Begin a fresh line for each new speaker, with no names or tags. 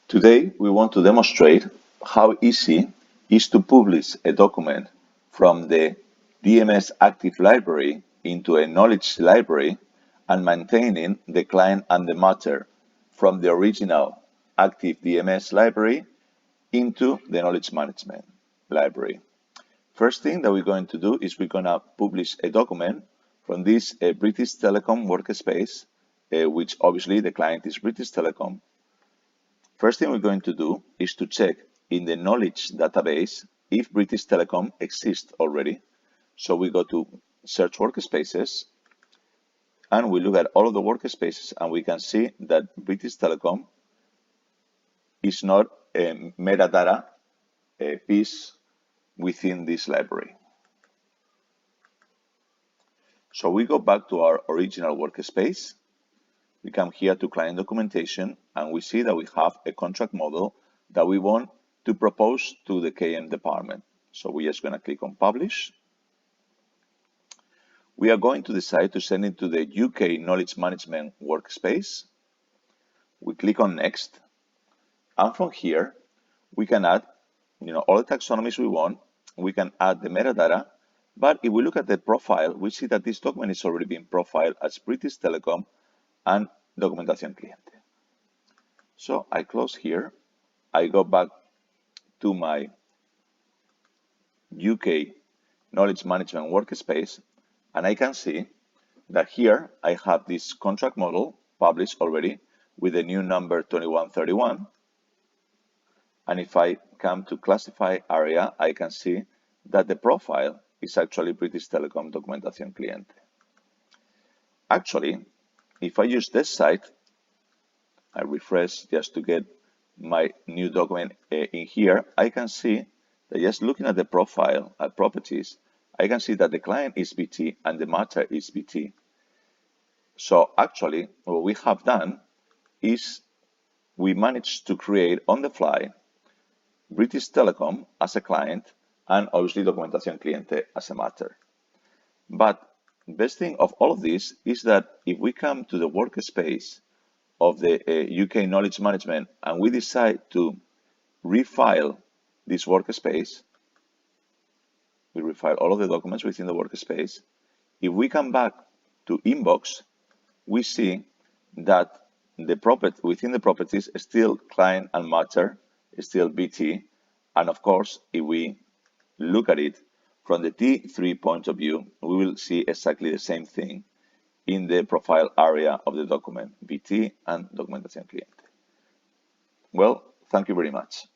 Today, we want to demonstrate how easy it is to publish a document from the DMS active library into a knowledge library and maintaining the client and the matter from the original active DMS library into the knowledge management library. First thing that we're going to do is we're going to publish a document from this British Telecom workspace, which obviously the client is British Telecom. First thing we're going to do is to check in the knowledge database if British Telecom exists already. So we go to search workspaces and we look at all of the workspaces and we can see that British Telecom is not a metadata piece within this library. So we go back to our original workspace. We come here to client documentation and we see that we have a contract model that we want to propose to the KM department. So we're just going to click on publish. We are going to decide to send it to the UK knowledge management workspace. We click on next. And from here, we can add all the taxonomies we want. We can add the metadata. But if we look at the profile, we see that this document is already being profiled as British Telecom and Documentación Cliente. So I close here. I go back to my UK Knowledge Management workspace, and I can see that here I have this contract model published already with the new number 2131. And if I come to classify area, I can see that the profile is actually British Telecom Documentación Cliente. Actually, if I use this site, I refresh just to get my new document in here, I can see that just looking at the profile, at properties, I can see that the client is BT and the matter is BT. So actually, what we have done is we managed to create on the fly British Telecom as a client and obviously Documentación Cliente as a matter. But best thing of all of this is that if we come to the workspace of the UK Knowledge Management and we decide to refile this workspace, we refile all of the documents within the workspace. If we come back to inbox, we see that the property within the properties is still client and matter, is still BT. And of course, if we look at it from the T3 point of view, we will see exactly the same thing in the profile area of the document, BT and Documentación Cliente. Well, thank you very much.